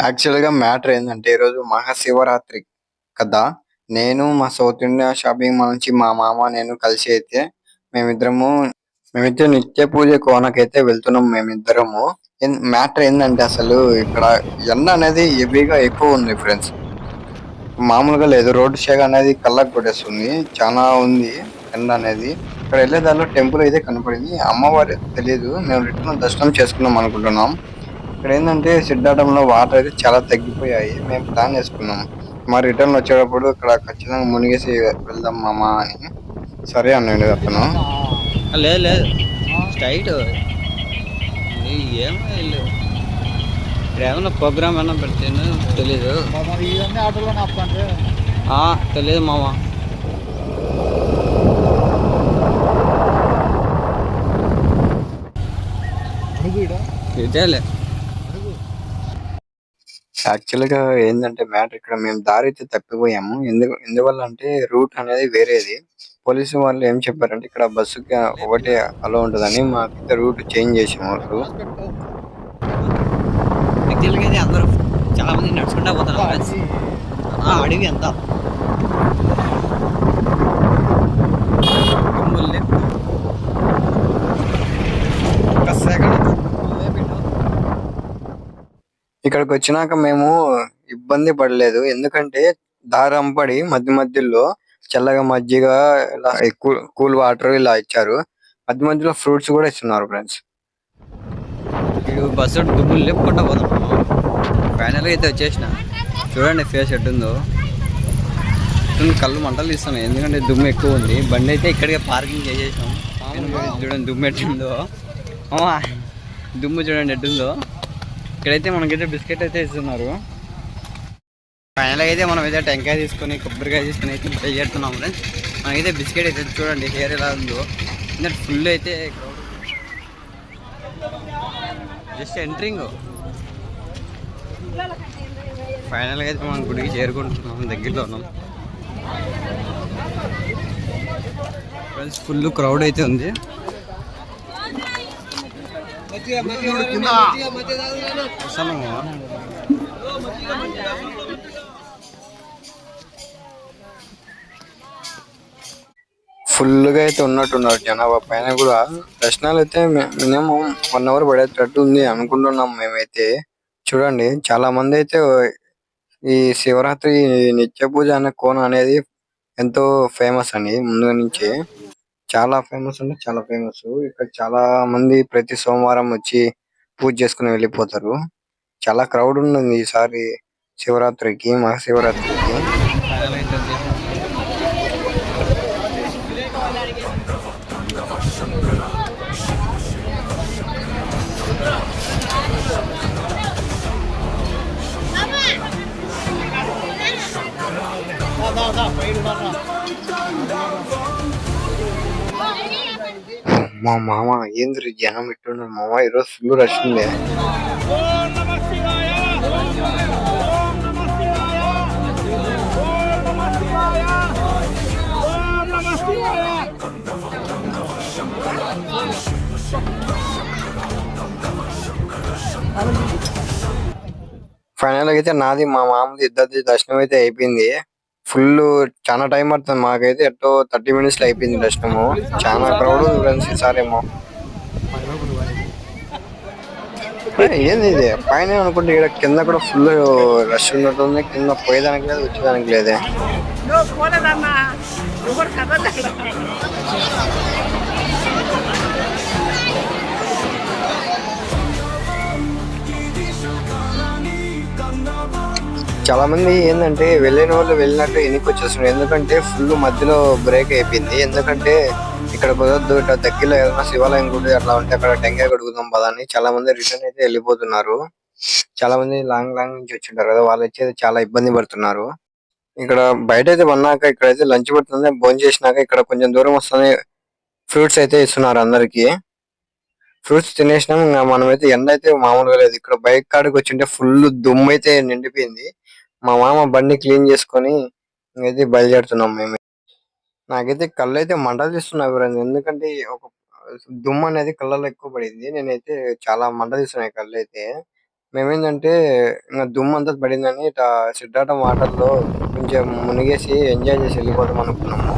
యాక్చువల్‌గా మ్యాటర్ ఏందంటే, ఈరోజు మహాశివరాత్రి కదా! నేను మా సౌత్ ఇండియా షాపింగ్ మాల్ నుంచి మా మామ, నేను కలిసి అయితే మేమిద్దరము మేమైతే నిత్య పూజ కోనకైతే వెళ్తున్నాం మేమిద్దరము. మ్యాటర్ ఏందంటే అసలు ఇక్కడ ఎండ అనేది హెవీగా ఎక్కువుంది ఫ్రెండ్స్. మామూలుగా లేదు. రోడ్ షేక్ అనేది కళ్ళకి కొట్టేస్తుంది. చానా ఉంది ఎండ అనేది. ఇక్కడ వెళ్ళే దారిలో టెంపుల్ అయితే కనపడింది. అమ్మవారు తెలీదు. మేము రిటర్న్ దర్శనం చేసుకుందాం అనుకుంటున్నాం. ఇక్కడేందంటే సిద్ధాటంలో వాటర్ అయితే చాలా తగ్గిపోయాయి. మేము ప్లాన్ చేసుకున్నాం. మా రిటర్న్ వచ్చేటప్పుడు ఇక్కడ ఖచ్చితంగా మునిగేసి వెళ్దాం మామ అని. సరే అన్నాడు అతను. లేదు లేదు స్ట్రైట్ ఏమో వీళ్ళు ఇక్కడ ఏమన్నా ప్రోగ్రామ్ ఏమన్నా పెడితేనే తెలీదు. తెలియదు మామ. ఇదేలే యాక్చువల్‌గా ఏందంటే మ్యాటర్ ఇక్కడ మేము దారి అయితే తప్పిపోయాము. ఎందువల్ల అంటే రూట్ అనేది వేరేది. పోలీసు వాళ్ళు ఏం చెప్పారంటే ఇక్కడ బస్సుకి ఒకటే అలో ఉంటదని మాకైతే రూట్ చేంజ్ చేసారు. యాక్చువల్గా అయితే అందరూ చాలా మంది నడుచుకుంటా పోతున్నారు ఫ్రెండ్స్. అడవి ఎంత ఇక్కడికి వచ్చినాక మేము ఇబ్బంది పడలేదు. ఎందుకంటే దారంపడి మధ్య మధ్యలో చల్లగా మజ్జిగ ఇలా కూల్ వాటర్ ఇలా ఇచ్చారు. మధ్య మధ్యలో ఫ్రూట్స్ కూడా ఇస్తున్నారు ఫ్రెండ్స్. వీడు బస్సు దుమ్ములు లేపుకుంటా పోతున్నాము. ఫైనల్గా అయితే వచ్చేసిన. చూడండి ఫేస్ ఎట్టుందో. కళ్ళు మంటలు తీస్తున్నాయి ఎందుకంటే దుమ్ము ఎక్కువ ఉంది. బండి అయితే ఇక్కడికే పార్కింగ్ చేసేసాం. చూడండి దుమ్ము ఎట్టుందో. దుమ్ము చూడండి ఎట్టుందో. ఇక్కడైతే మనకైతే బిస్కెట్ అయితే ఇస్తున్నారు. ఫైనల్గా అయితే మనం అయితే టెంకాయ తీసుకొని కొబ్బరికాయ తీసుకొని అయితే ట్రై చేస్తున్నాం ఫ్రెండ్స్. మనకైతే బిస్కెట్ అయితే చూడండి హెయిర్ ఎలా ఉందో. ఫుల్ అయితే జస్ట్ ఎంట్రింగ్. ఫైనల్గా అయితే మనం గుడికి చేరుకుంటున్నాం. దగ్గరలో ఉన్నాం ఫ్రెండ్స్. ఫుల్ క్రౌడ్ అయితే ఉంది. ఫుల్గా అయితే ఉన్నట్టున్నారు జనాభా. పైన కూడా దర్శనాలు అయితే మినిమం 1 అవర్ పడేటట్టు ఉంది అనుకుంటున్నాం మేమైతే. చూడండి చాలా మంది అయితే ఈ శివరాత్రి నిత్య పూజ అనే కోన అనేది ఎంతో ఫేమస్ అండి. ముందు నుంచి చాలా ఫేమస్ అంటే చాలా ఫేమస్. ఇక్కడ చాలా మంది ప్రతి సోమవారం వచ్చి పూజ చేసుకుని వెళ్ళిపోతారు. చాలా క్రౌడ్ ఉంది ఈసారి శివరాత్రికి, మహాశివరాత్రికి. మా మామ ఏంద్రి జనం ఇట్టున్నారు మామ. ఈరోజు ఫుల్ రష్ ఉంది. ఫైనల్ అయితే నాది మా మామది ఇద్దరిది దర్శనం అయితే అయిపోయింది. ఫుల్ చాలా టైం పడుతుంది. మాకైతే ఎట్టో 30 minutes లో అయిపోయింది దర్శనము. చాలా క్రౌడ్ ఉంది ఫ్రెండ్స్ ఈసారేమో. ఏంది ఇది పైన అనుకుంటే ఇక్కడ కింద కూడా ఫుల్ రష్ ఉన్నట్టుంది. కింద పోయేదానికి లేదు, వచ్చేదానికి లేదే. చాలా మంది ఏంటంటే వెళ్ళిన వాళ్ళు వెళ్ళినట్టు వెనక్కి వచ్చేస్తున్నారు. ఎందుకంటే ఫుల్ మధ్యలో బ్రేక్ అయిపోయింది. ఎందుకంటే ఇక్కడ కుదరదు, ఇట్లా దగ్గరలో ఏదైనా శివాలయం గుడి అట్లా ఉంటే అక్కడ టెంకాయ కడుగుదాం పదా అని చాలా మంది రిటర్న్ అయితే వెళ్ళిపోతున్నారు. చాలా మంది లాంగ్ లాంగ్ నుంచి వచ్చింటారు కదా, వాళ్ళు వచ్చి చాలా ఇబ్బంది పడుతున్నారు. ఇక్కడ బయట అయితే వన్నాక ఇక్కడైతే లంచ్ పడుతుంది. భోజనం చేసినాక ఇక్కడ కొంచెం దూరం వస్తుంది ఫ్రూట్స్ అయితే ఇస్తున్నారు అందరికి. ఫ్రూట్స్ తినేసినాం. ఇంకా మనమైతే ఎండ అయితే మామూలుగా లేదు. ఇక్కడ బైక్ కాడికి వచ్చింటే ఫుల్ దుమ్ము అయితే నిండిపోయింది. మా మామ బండి క్లీన్ చేసుకొని అయితే బయలుదేరుతున్నాం మేము. నాకైతే కళ్ళు అయితే మంటలు తీస్తున్నాయి ఫ్రెండ్స్. ఎందుకంటే ఒక దుమ్ము అనేది కళ్ళలో ఎక్కువ పడింది. నేనైతే చాలా మంట తీస్తున్నాయి కళ్ళు అయితే. మేమేందంటే ఇంకా దుమ్ము అంతా పడిందని ఇట్లా సిద్ధార్థం వాటర్ లో కొంచెం మునిగేసి ఎంజాయ్ చేసి వెళ్ళిపోదాం అనుకున్నాము.